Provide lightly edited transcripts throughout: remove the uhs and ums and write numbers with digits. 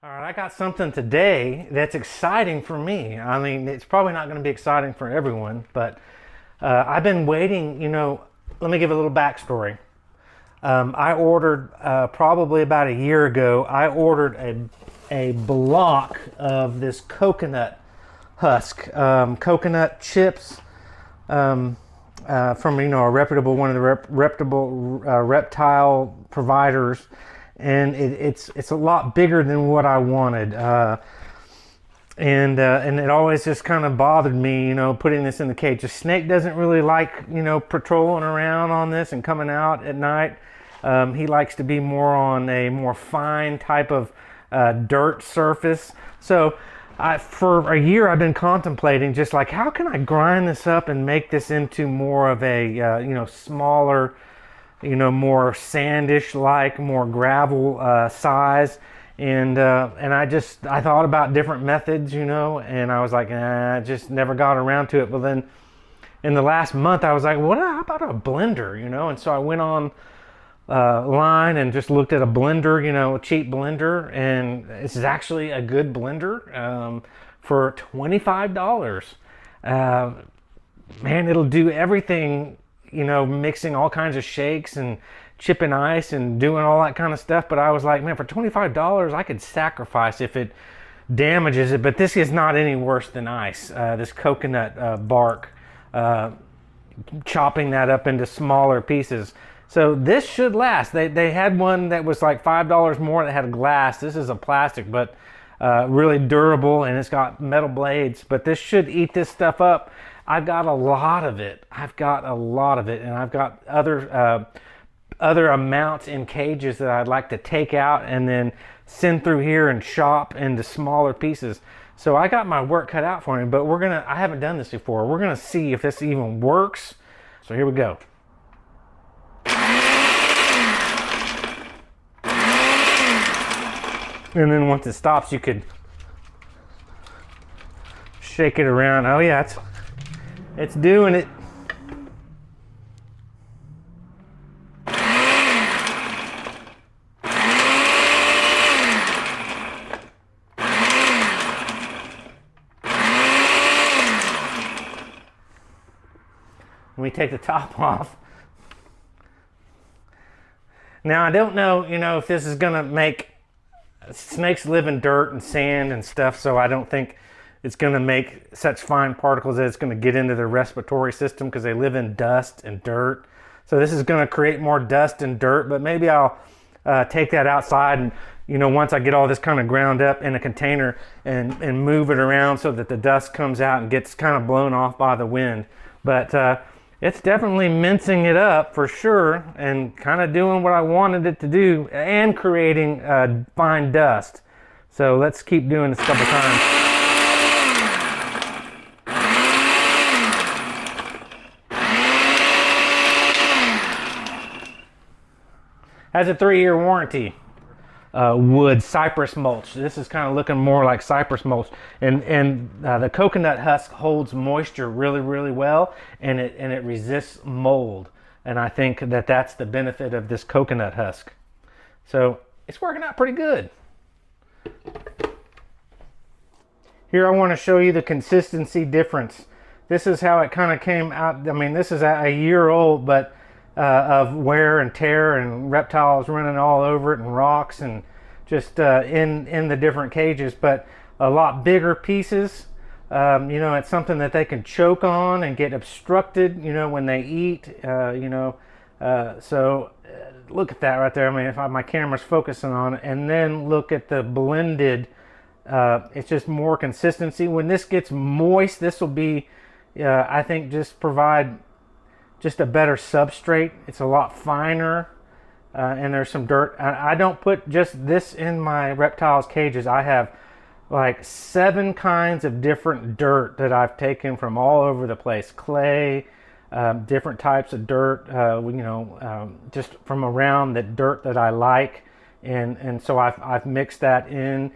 All right, I got something today that's exciting for me. I mean, it's probably not going to be exciting for everyone, but I've been waiting. Let me give a little backstory. I ordered probably about a year ago. I ordered a block of this coconut husk, coconut chips from a reputable one of the reputable reptile providers, and it's a lot bigger than what I wanted. And it always just kind of bothered me, putting this in the cage. The snake doesn't really like, patrolling around on this and coming out at night. He likes to be more on a more fine type of dirt surface. So for a year, I've been contemplating just like, how can I grind this up and make this into more of a, smaller, more sandish like, more gravel size. And I thought about different methods, and I was like, I just never got around to it. But then in the last month, I was like, how about a blender, And so I went on line and just looked at a blender, a cheap blender, and this is actually a good blender for $25. Man, it'll do everything, mixing all kinds of shakes and chipping ice and doing all that kind of stuff. But I was like, man, for $25 I could sacrifice if it damages it. But this is not any worse than ice. This coconut bark, chopping that up into smaller pieces. So this should last. They had one that was like $5 more that had a glass. This is a plastic, but really durable, and it's got metal blades. But this should eat this stuff up. I've got a lot of it. And I've got other amounts in cages that I'd like to take out and then send through here and chop into smaller pieces. So I got my work cut out for me, but I haven't done this before. We're gonna see if this even works. So here we go. And then once it stops, you could shake it around. Oh yeah, it's doing it. Let me take the top off. Now I don't know, if this is gonna make snakes live in dirt and sand and stuff, so I don't think it's gonna make such fine particles that it's gonna get into their respiratory system because they live in dust and dirt. So this is gonna create more dust and dirt, but maybe I'll take that outside and, once I get all this kind of ground up in a container and move it around so that the dust comes out and gets kind of blown off by the wind. But it's definitely mincing it up for sure and kind of doing what I wanted it to do and creating fine dust. So let's keep doing this a couple times. Has a 3-year warranty. Wood cypress mulch. This is kind of looking more like cypress mulch, and the coconut husk holds moisture really, really well, and it resists mold. And I think that's the benefit of this coconut husk. So it's working out pretty good. Here I want to show you the consistency difference. This is how it kind of came out. I mean, this is a year old, but of wear and tear and reptiles running all over it and rocks and just in the different cages, but a lot bigger pieces. It's something that they can choke on and get obstructed, when they eat, so look at that right there. I mean, if my camera's focusing on it, and then look at the blended, it's just more consistency. When this gets moist, this will be, I think, just provide just a better substrate. It's a lot finer, and there's some dirt. I don't put just this in my reptiles cages. I have like 7 kinds of different dirt that I've taken from all over the place. Clay, different types of dirt, just from around the dirt that I like, and so I've mixed that in.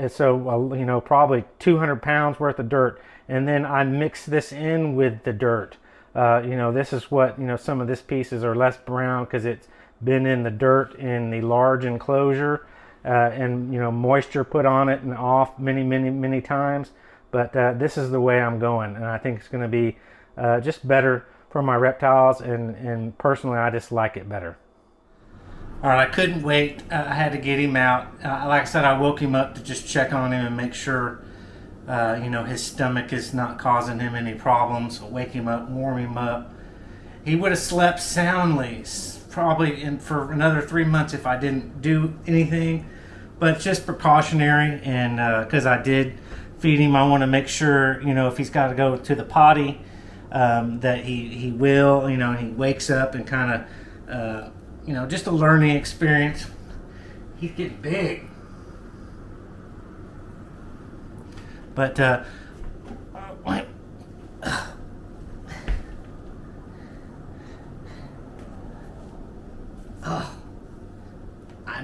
So probably 200 pounds worth of dirt, and then I mix this in with the dirt. This is what, some of this pieces are less brown because it's been in the dirt in the large enclosure. and moisture put on it and off many times. But this is the way I'm going, and I think it's going to be just better for my reptiles, and personally I just like it better. All right, I couldn't wait. I had to get him out. Like I said, I woke him up to just check on him and make sure his stomach is not causing him any problems. I'll wake him up, warm him up. He would have slept soundly probably for another 3 months if I didn't do anything, but it's just precautionary, and because I did feed him, I want to make sure, if he's got to go to the potty, that he will, and he wakes up and kind of, just a learning experience. He's getting big. But, I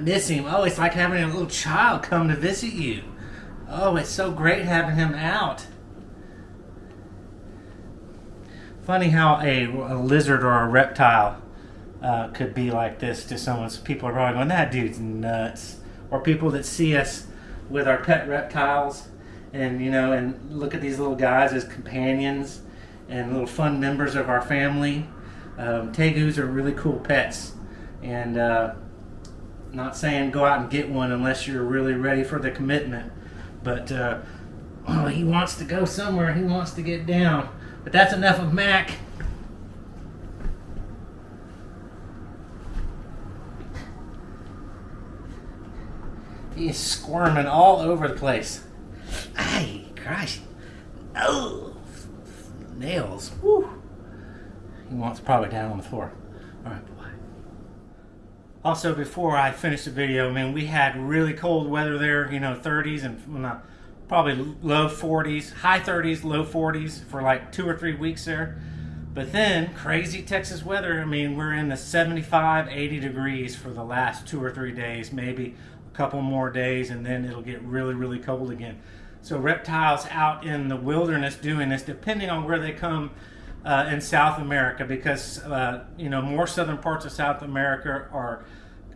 miss him. Oh, it's like having a little child come to visit you. Oh, it's so great having him out. Funny how a lizard or a reptile could be like this to someone. So people are probably going, that dude's nuts. Or people that see us with our pet reptiles and, and look at these little guys as companions and little fun members of our family. Tegus are really cool pets. And not saying go out and get one unless you're really ready for the commitment. But he wants to go somewhere. He wants to get down. But that's enough of Mac. He is squirming all over the place. Ay, Christ. Oh, nails. Woo. He wants probably down on the floor. All right, boy. Also, before I finish the video, man, we had really cold weather there, 30s and probably low 40s, high 30s, low 40s for like 2 or 3 weeks there. But then, crazy Texas weather. I mean, we're in the 75, 80 degrees for the last 2 or 3 days, maybe a couple more days, and then it'll get really, really cold again. So reptiles out in the wilderness doing this, depending on where they come in South America, because, more southern parts of South America are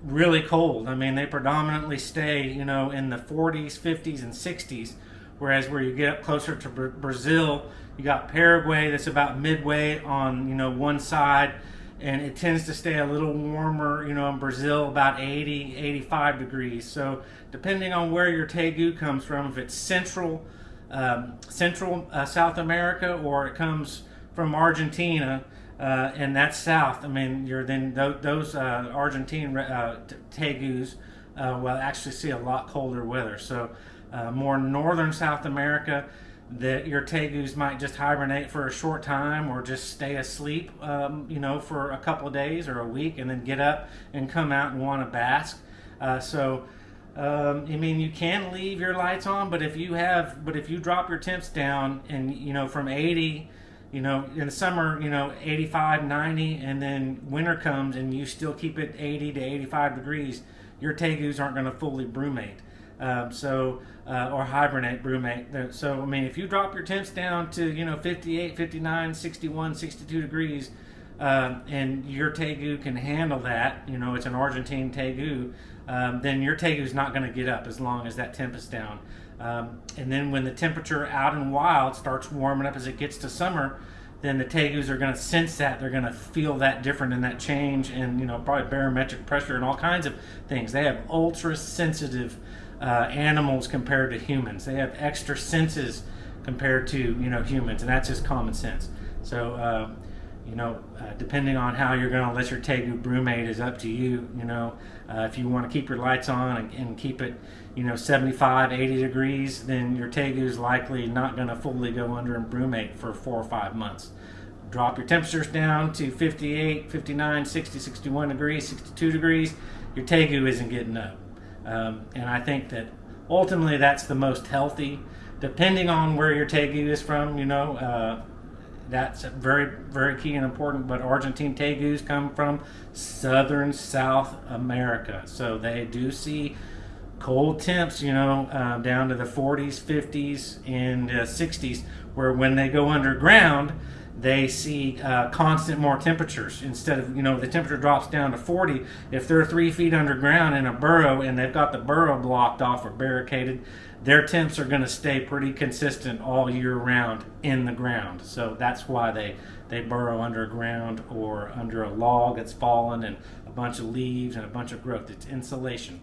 really cold. I mean, they predominantly stay, in the 40s, 50s, and 60s, whereas where you get up closer to Brazil, you got Paraguay that's about midway on, one side, and it tends to stay a little warmer, in Brazil, about 80, 85 degrees. So depending on where your Tegu comes from, if it's central South America, or it comes from Argentina, and that's south. I mean, those Argentine Tegus will actually see a lot colder weather. So more northern South America, your Tegus might just hibernate for a short time, or just stay asleep, for a couple of days or a week, and then get up and come out and want to bask. You can leave your lights on, but if you drop your temps down and from 80, in the summer, 85, 90, and then winter comes and you still keep it 80 to 85 degrees, your Tegus aren't going to fully brumate. Or hibernate, brumate. So, if you drop your temps down to, 58, 59, 61, 62 degrees, and your Tegu can handle that, it's an Argentine Tegu, then your Tegu's not going to get up as long as that temp is down. And then when the temperature out in wild starts warming up as it gets to summer, then the Tegus are going to sense that. They're going to feel that different in that change, and probably barometric pressure and all kinds of things. They have ultra sensitive animals compared to humans. They have extra senses compared to humans, and that's just common sense. So depending on how you're going to let your Tegu brumate is up to you. If you want to keep your lights on and keep it 75, 80 degrees, then your Tegu is likely not going to fully go under and brumate for 4 or 5 months. Drop your temperatures down to 58, 59, 60, 61 degrees, 62 degrees, your Tegu isn't getting up. And I think that ultimately that's the most healthy, depending on where your Tegu is from, that's very, very key and important. But Argentine Tegus come from southern South America, so they do see cold temps, down to the 40s, 50s, and 60s, where when they go underground, they see constant more temperatures. Instead of, the temperature drops down to 40, if they're 3 feet underground in a burrow and they've got the burrow blocked off or barricaded, their temps are going to stay pretty consistent all year round in the ground. So that's why they burrow underground or under a log that's fallen and a bunch of leaves and a bunch of growth. It's insulation.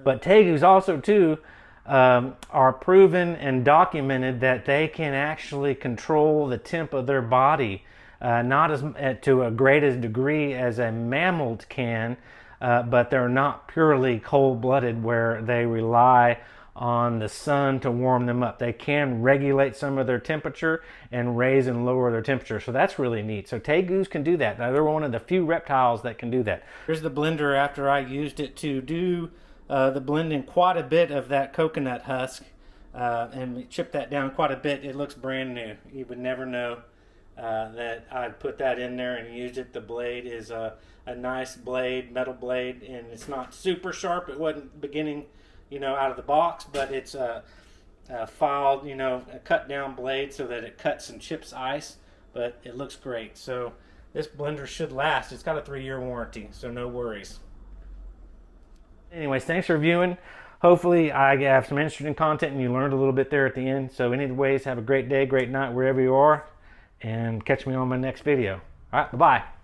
But tegus also too are proven and documented that they can actually control the temp of their body, not to a great degree as a mammal can, but they're not purely cold-blooded where they rely on the sun to warm them up. They can regulate some of their temperature and raise and lower their temperature. So that's really neat. So tegus can do that. Now, they're one of the few reptiles that can do that. Here's the blender after I used it to do the blending quite a bit of that coconut husk, and we chipped that down quite a bit. It looks brand new. You would never know that I'd put that in there and used it. The blade is a nice blade, metal blade, and it's not super sharp. It wasn't beginning out of the box, but it's a filed, a cut down blade so that it cuts and chips ice, but it looks great. So this blender should last. It's got a 3-year warranty, so no worries. Anyways, thanks for viewing. Hopefully I have some interesting content and you learned a little bit there at the end. So anyways, have a great day, great night, wherever you are, and catch me on my next video. All right, bye-bye.